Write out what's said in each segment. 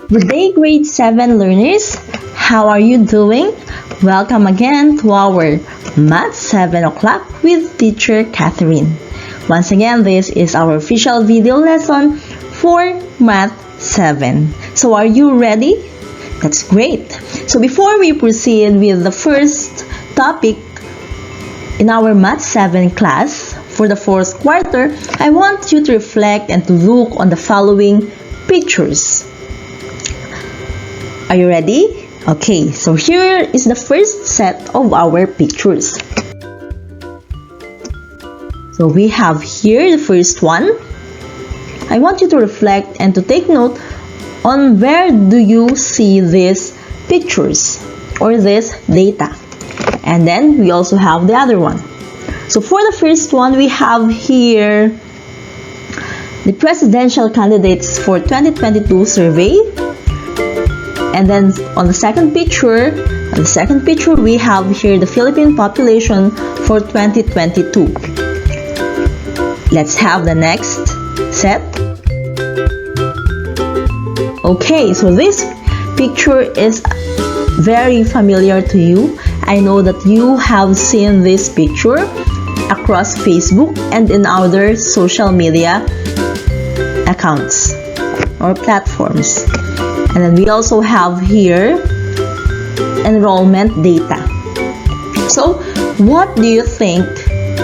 Good day, grade 7 learners. How are you doing? Welcome again to our Math 7 o'clock with teacher Catherine. Once again, this is our official video lesson for Math 7. So are you ready? That's great. So before we proceed with the first topic in our Math 7 class for the fourth quarter, I want you to reflect and to look on the following pictures. Are you ready? Okay, so here is the first set of our pictures. So we have here the first one. I want you to reflect and to take note on where do you see these pictures or this data. And then we also have the other one. So for the first one, we have here the presidential candidates for 2022 survey. And then on the second picture, we have here the Philippine population for 2022. Let's have the next set. Okay, so this picture is very familiar to you. I know that you have seen this picture across Facebook and in other social media accounts or platforms. And then we also have here enrollment data. So what do you think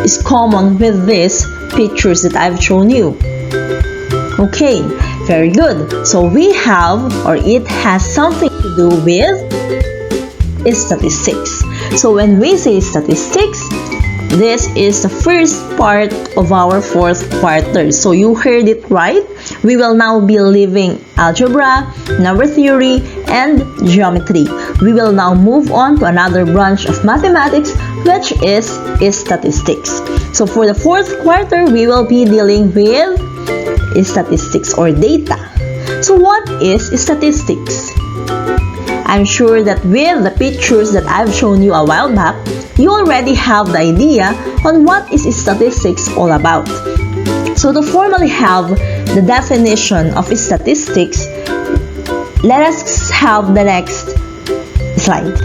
is common with these pictures that I've shown you? Okay, very good. So we have, or it has something to do with statistics. So when we say statistics, this is the first part of our fourth quarter. So you heard it right. We will now be leaving algebra, number theory, and geometry. We will now move on to another branch of mathematics, which is statistics. So for the fourth quarter, we will be dealing with statistics or data. So what is statistics? I'm sure that with the pictures that I've shown you a while back, you already have the idea on what is statistics all about. So to formally have the definition of statistics, let us have the next slide.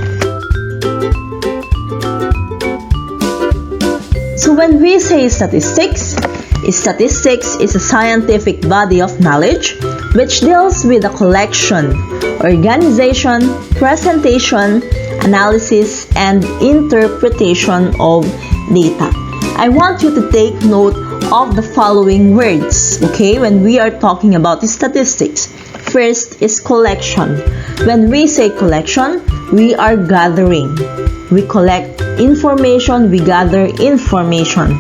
So when we say statistics is a scientific body of knowledge which deals with the collection, organization, presentation, analysis, and interpretation of data. I want you to take note of the following words, okay, when we are talking about statistics. First is collection. When we say collection, we are gathering. We collect information, we gather information.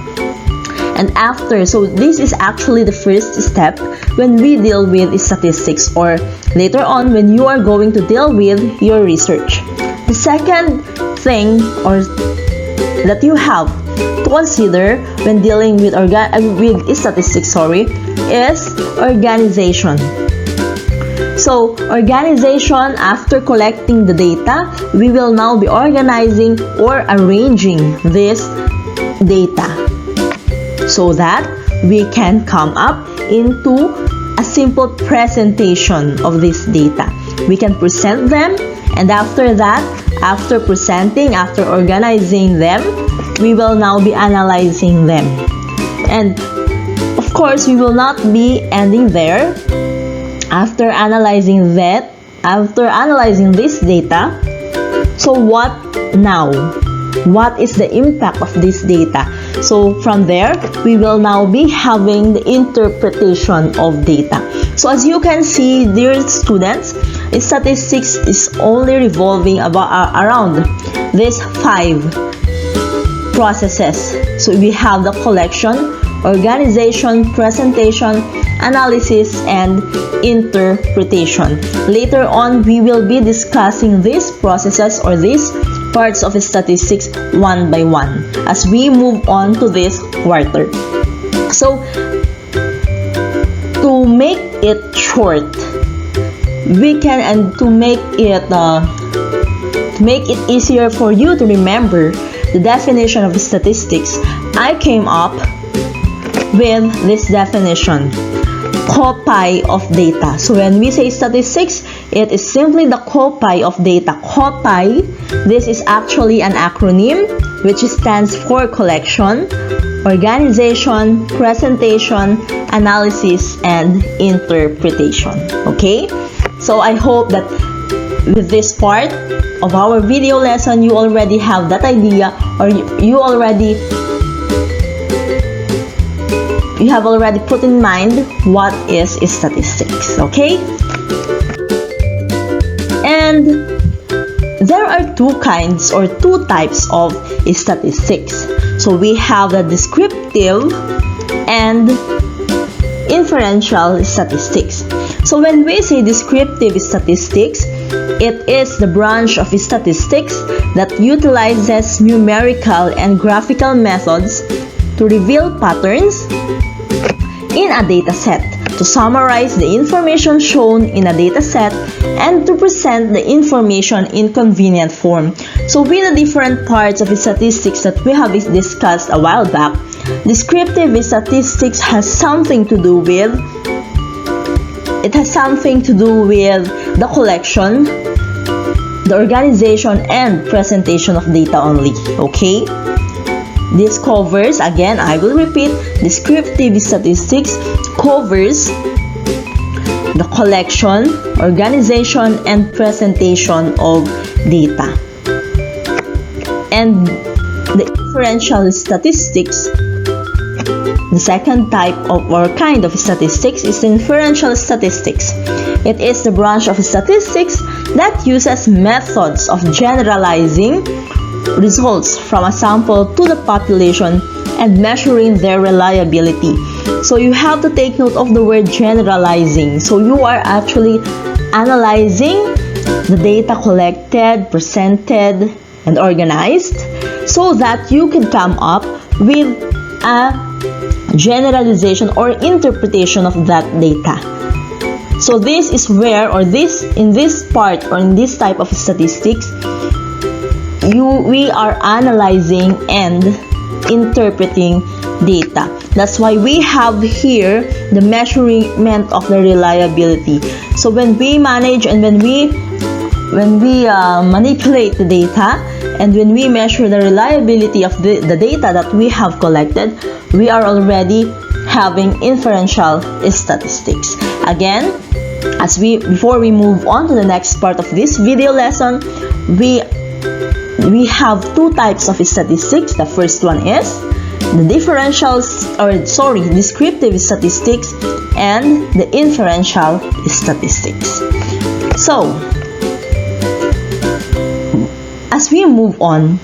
And after, so this is actually the first step when we deal with statistics, or later on when you are going to deal with your research. The second thing that you have to consider when dealing with statistics, is organization. So organization, after collecting the data, we will now be organizing or arranging this data so that we can come up into a simple presentation of this data. We can present them, and after that, after presenting, after organizing them, we will now be analyzing them. And of course, we will not be ending there. After analyzing this data, so what now? What is the impact of this data? So from there, we will now be having the interpretation of data. So as you can see, dear students, statistics is only revolving around these 5 processes. So we have the collection, organization, presentation, analysis, and interpretation. Later on, we will be discussing these processes or these parts of statistics one by one as we move on to this quarter. So to make it short, we can, and to make it easier for you to remember the definition of statistics, I came up with this definition. copy of data. So when we say statistics, It is simply the copy of data. Copy, this is actually an acronym which stands for collection, organization, presentation, analysis, and interpretation. Okay? So I hope that with this part of our video lesson, you already have that idea, or you have already put in mind what is statistics. Okay? And there are two kinds or two types of statistics. So we have the descriptive and inferential statistics. So when we say descriptive statistics, it is the branch of statistics that utilizes numerical and graphical methods to reveal patterns in a data set, to summarize the information shown in a data set, and to present the information in convenient form. So with the different parts of statistics that we have discussed a while back, descriptive statistics has something to do with the collection, the organization, and presentation of data only. Okay? This covers, again, I will repeat, descriptive statistics covers the collection, organization, and presentation of data. And the inferential statistics, the second type of or kind of statistics, is inferential statistics. It is the branch of statistics that uses methods of generalizing results from a sample to the population and measuring their reliability. So you have to take note of the word generalizing. So you are actually analyzing the data collected, presented, and organized so that you can come up with a generalization or interpretation of that data. So this is where, or in this part or in this type of statistics, we are analyzing and interpreting data. That's why we have here the measurement of the reliability. So when we manage and when we manipulate the data and when we measure the reliability of the data that we have collected, we are already having inferential statistics. Again, before we move on to the next part of this video lesson, we have two types of statistics. The first one is the descriptive statistics and the inferential statistics. So, as we move on,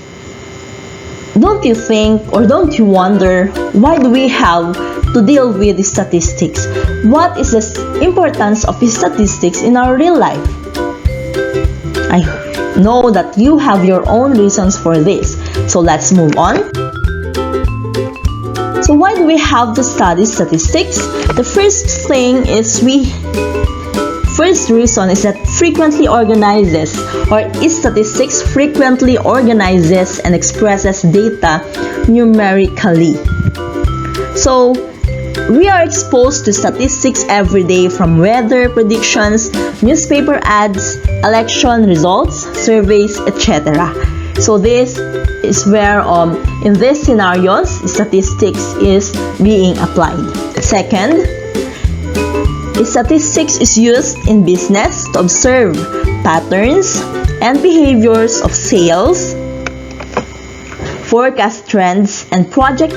don't you think or don't you wonder why do we have to deal with statistics? What is the importance of statistics in our real life? I know that you have your own reasons for this. So let's move on. So why do we have to study statistics? The first reason is that statistics frequently organizes and expresses data numerically. So we are exposed to statistics every day, from weather predictions, newspaper ads, election results, surveys, etc. So this is where in these scenarios statistics is being applied. Second, statistics is used in business to observe patterns and behaviors of sales, forecast trends, and project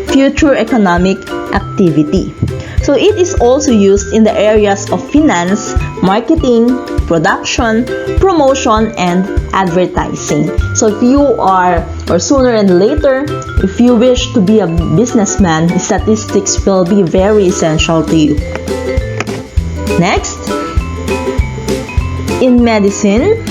future economic activity. So it is also used in the areas of finance, marketing, production, promotion, and advertising. So if you are, or sooner and later, if you wish to be a businessman, statistics will be very essential to you. Next, in medicine,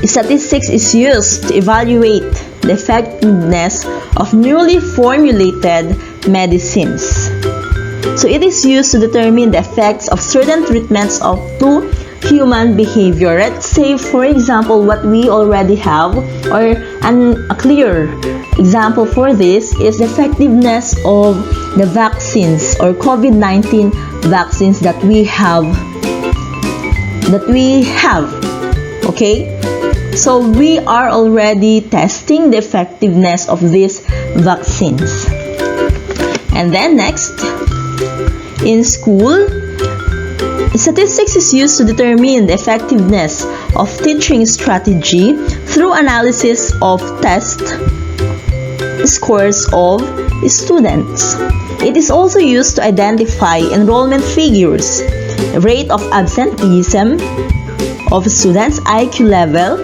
statistics is used to evaluate the effectiveness of newly formulated medicines. So it is used to determine the effects of certain treatments to human behavior. Let's say, for example, what we already have, or a clear example for this is the effectiveness of the vaccines or COVID-19 vaccines that we have that we have. Okay? So we are already testing the effectiveness of these vaccines. And then next, in school, statistics is used to determine the effectiveness of teaching strategy through analysis of test scores of students. It is also used to identify enrollment figures, rate of absenteeism of students, IQ level,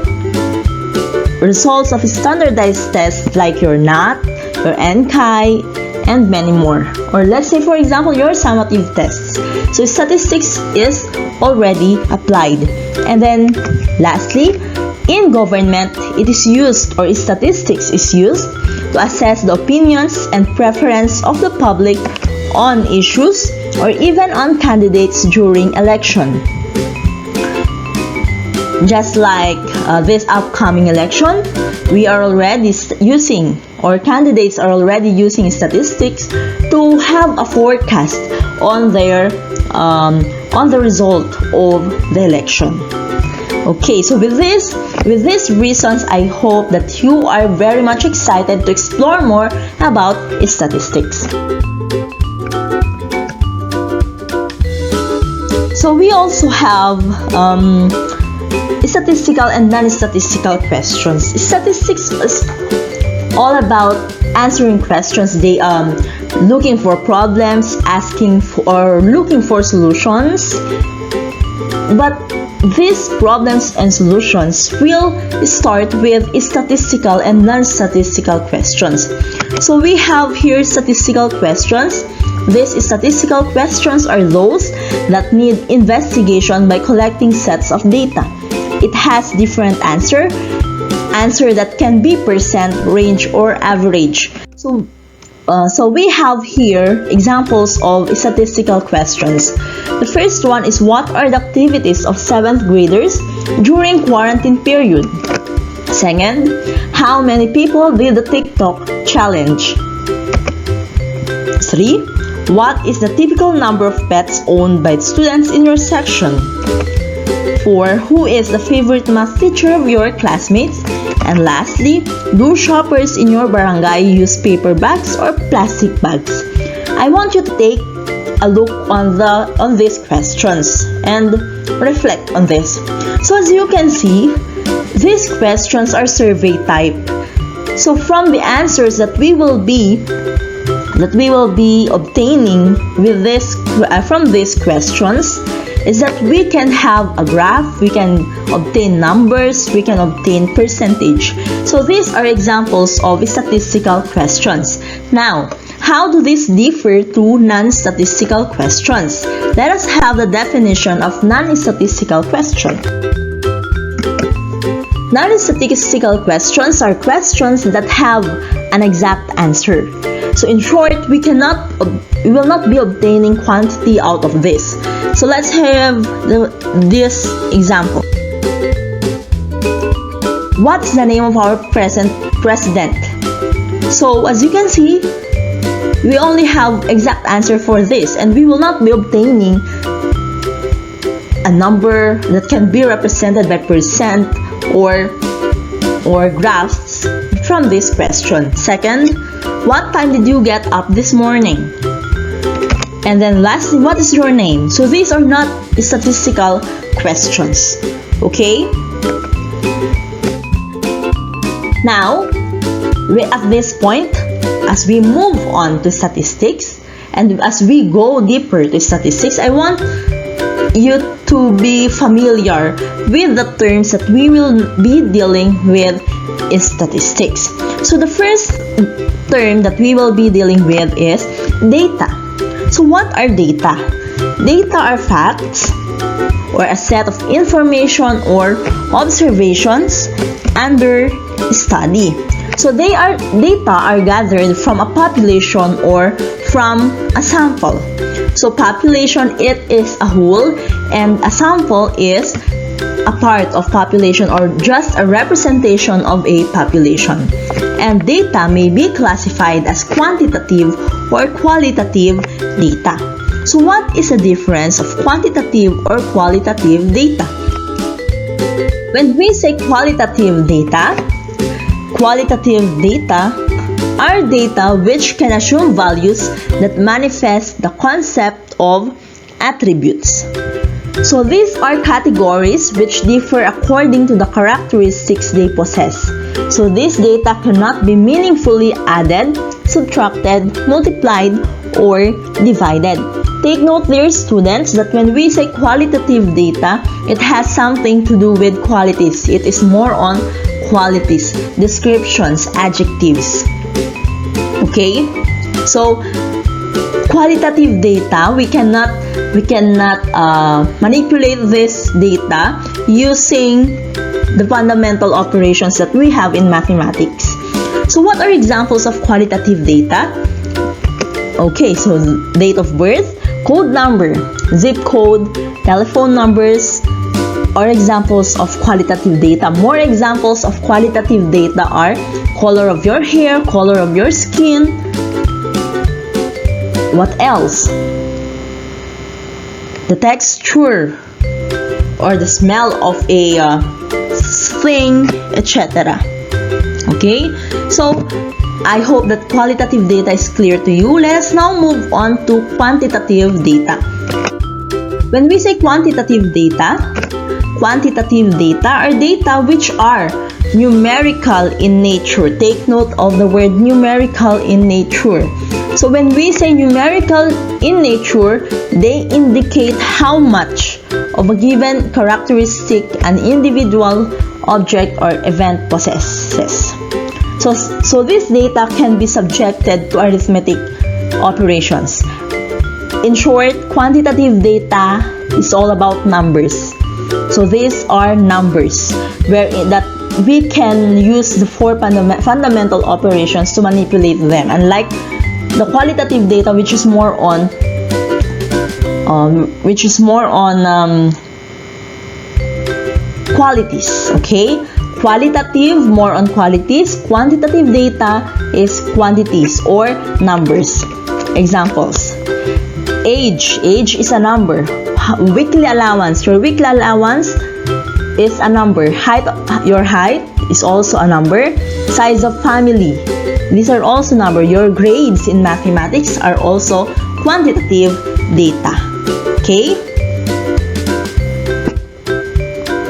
results of standardized tests like your NAT, your NCAI, and many more. Or let's say, for example, your summative tests. So statistics is already applied. And then lastly, in government, it is used, or statistics is used to assess the opinions and preference of the public on issues or even on candidates during election. Just like this upcoming election, we are already using, or candidates are already using statistics to have a forecast on their on the result of the election. Okay, so with these reasons, I hope that you are very much excited to explore more about statistics. So we also have statistical and non-statistical questions. Statistics is all about answering questions. They looking for problems, asking for, or looking for solutions. But these problems and solutions will start with statistical and non-statistical questions. So we have here statistical questions. These statistical questions are those that need investigation by collecting sets of data. It has different answer that can be percent, range, or average. So we have here examples of statistical questions. The first one is, what are the activities of 7th graders during quarantine period? Second, how many people did the TikTok challenge? 3. What is the typical number of pets owned by students in your section? 4. Who is the favorite math teacher of your classmates? And lastly, do shoppers in your barangay use paper bags or plastic bags? I want you to take a look on these questions and reflect on this. So as you can see, these questions are survey type. So from the answers that we will be obtaining with this from these questions is that we can have a graph, we can obtain numbers, we can obtain percentage. So these are examples of statistical questions. Now, how do these differ to non-statistical questions? Let us have the definition of non-statistical question. Non-statistical questions are questions that have an exact answer. So in short, we will not be obtaining quantity out of this. So let's have this example. What's the name of our present president? So as you can see, we only have exact answer for this, and we will not be obtaining a number that can be represented by percent or graphs from this question. Second, what time did you get up this morning? And then lastly, what is your name? So these are not statistical questions. Okay? Now, at this point, as we move on to statistics, and as we go deeper to statistics, I want you to be familiar with the terms that we will be dealing with in statistics. So the first term that we will be dealing with is data. So what are data? Data are facts or a set of information or observations under study. So data are gathered from a population or from a sample. So population, it is a whole, and a sample is a part of population or just a representation of a population. And data may be classified as quantitative or qualitative data. So what is the difference of quantitative or qualitative data? When we say qualitative data are data which can assume values that manifest the concept of attributes. So these are categories which differ according to the characteristics they possess. So this data cannot be meaningfully added, subtracted, multiplied, or divided. Take note, dear students, that when we say qualitative data, it has something to do with qualities. It is more on qualities, descriptions, adjectives. Okay? So, qualitative data, we cannot manipulate this data using the fundamental operations that we have in mathematics. So what are examples of qualitative data? Okay, so date of birth, code number, zip code, telephone numbers are examples of qualitative data. More examples of qualitative data are color of your hair, color of your skin. What else? The texture or the smell of a thing, etc. Okay, so I hope that qualitative data is clear to you. Let us now move on to quantitative data. When we say quantitative data are data which are numerical in nature. Take note of the word numerical in nature. So when we say numerical in nature, they indicate how much of a given characteristic an individual object or event possesses. So this data can be subjected to arithmetic operations. In short, quantitative data is all about numbers. So these are numbers that we can use the four fundamental operations to manipulate them. Unlike the qualitative data, which is more on qualities. Okay, qualitative more on qualities. Quantitative data is quantities or numbers. Examples: age is a number. Weekly allowance, your weekly allowance is a number. Your height is also a number. Size of family, these are also number. Your grades in mathematics are also quantitative data. Okay?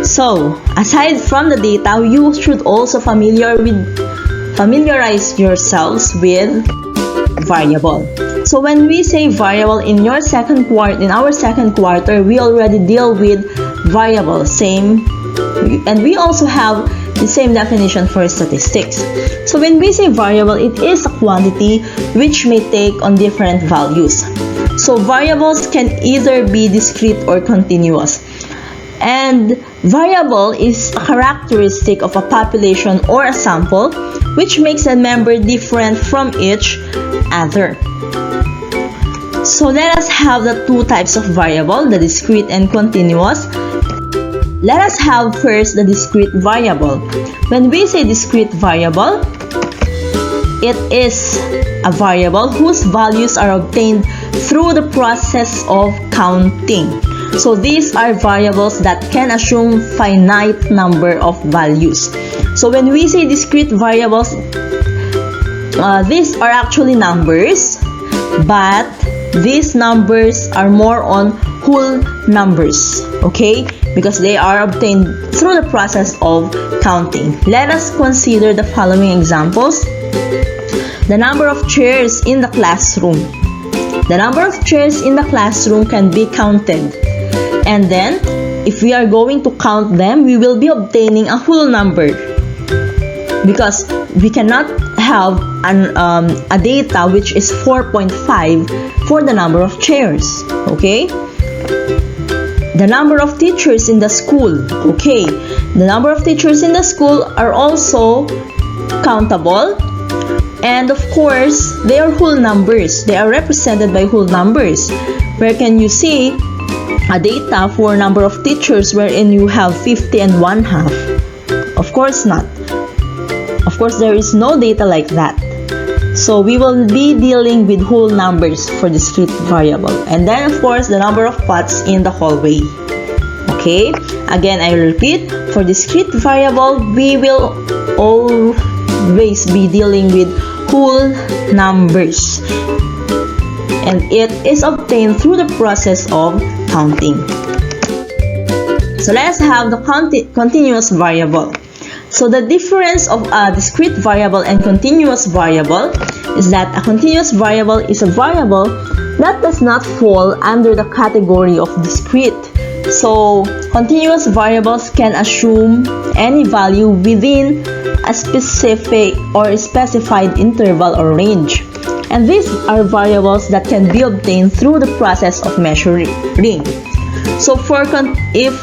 So, aside from the data, you should also familiarize yourselves with variable. So when we say variable in our second quarter, we already deal with variable, and we also have the same definition for statistics. So when we say variable, it is a quantity which may take on different values. So variables can either be discrete or continuous. And variable is a characteristic of a population or a sample which makes a member different from each other. So let us have the two types of variable, the discrete and continuous. Let us have first the discrete variable. When we say discrete variable, it is a variable whose values are obtained through the process of counting. So these are variables that can assume finite number of values. So when we say discrete variables, these are actually numbers, but these numbers are more on whole numbers, okay? Because they are obtained through the process of counting. Let us consider the following examples. The number of chairs in the classroom. The number of chairs in the classroom can be counted. And then, if we are going to count them, we will be obtaining a whole number. Because we cannot have a data which is 4.5 for the number of chairs, okay? The number of teachers in the school, okay? The number of teachers in the school are also countable, and of course, they are whole numbers. They are represented by whole numbers. Where can you see a data for number of teachers wherein you have 50 and 1/2? Of course not. Of course, there is no data like that. So we will be dealing with whole numbers for discrete variable. And then of course the number of pots in the hallway. Okay, again I repeat, for discrete variable we will always be dealing with whole numbers. And it is obtained through the process of counting. So let us have the continuous variable. So the difference of a discrete variable and continuous variable is that a continuous variable is a variable that does not fall under the category of discrete. So continuous variables can assume any value within a specific or specified interval or range. And these are variables that can be obtained through the process of measuring. So if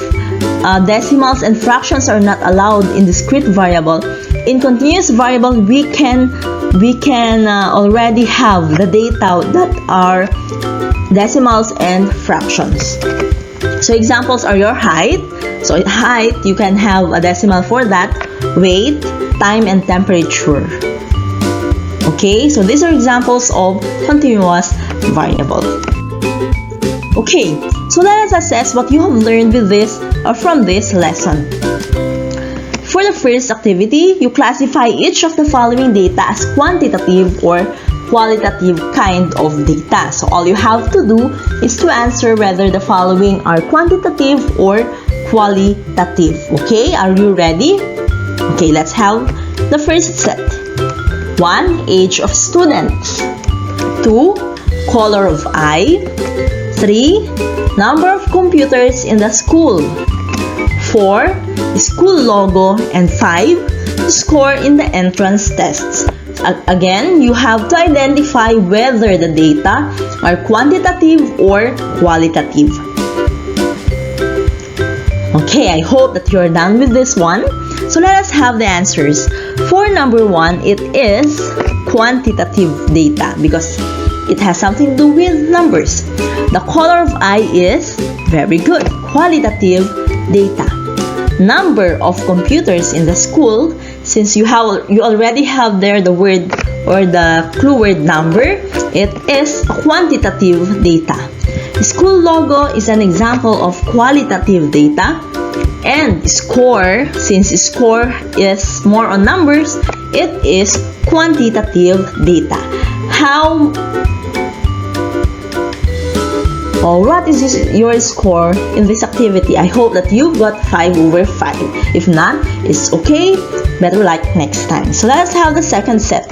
decimals and fractions are not allowed in discrete variable, in continuous variable we can already have the data that are decimals and fractions. So examples are your height. So height, you can have a decimal for that, weight, time, and temperature. Okay, so these are examples of continuous variable. Okay, so let us assess what you have learned with this or from this lesson. For the first activity, you classify each of the following data as quantitative or qualitative kind of data. So all you have to do is to answer whether the following are quantitative or qualitative. Okay, are you ready? Okay, let's have the first set. 1. Age of students. 2. Color of eye. 3. Number of computers in the school. 4. School logo. And 5. Score in the entrance tests. Again, you have to identify whether the data are quantitative or qualitative. Okay, I hope that you are done with this one. So let us have the answers. For number 1, it is quantitative data because it has something to do with numbers. The color of eye is very good, qualitative data. Number of computers in the school, since you already have there the word or the clue word number, it is quantitative data. School logo is an example of qualitative data. And score, since score is more on numbers, it is quantitative data. What is your score in this activity? I hope that you've got 5 over 5. If not, it's okay. Better luck next time. So let's have the second set.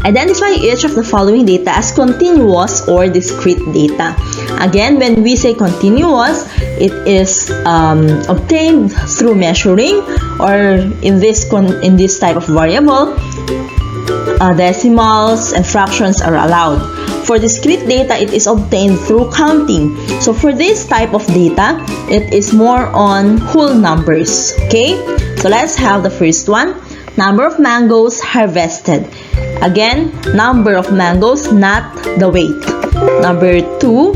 Identify each of the following data as continuous or discrete data. Again, when we say continuous, it is obtained through measuring, or in this type of variable, decimals and fractions are allowed. For discrete data, it is obtained through counting. So for this type of data, it is more on whole numbers. Okay, so let's have the first one. Number of mangoes harvested. Again, number of mangoes, not the weight. Number 2,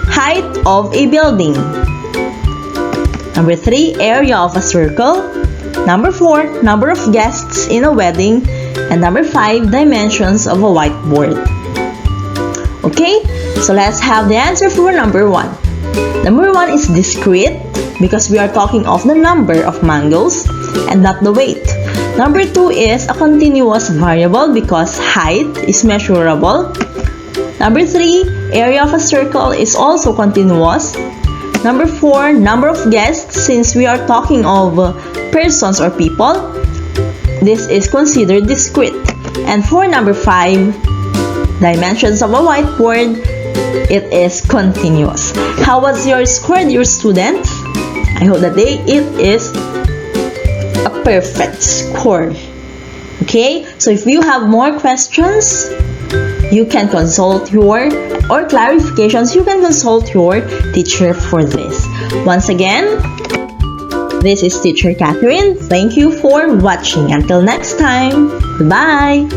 height of a building. Number 3, area of a circle. Number 4, number of guests in a wedding. And number 5, dimensions of a whiteboard. Okay, so let's have the answer for number 1. Number 1 is discrete because we are talking of the number of mangoes and not the weight. Number 2 is a continuous variable because height is measurable. Number 3, area of a circle is also continuous. Number 4, number of guests, since we are talking of persons or people, this is considered discrete. And for number 5, dimensions of a whiteboard, it is continuous. How was your score, dear students? I hope that it is a perfect score. Okay, so if you have more questions, you can consult or clarifications, you can consult your teacher for this. Once again, this is Teacher Catherine. Thank you for watching. Until next time, goodbye.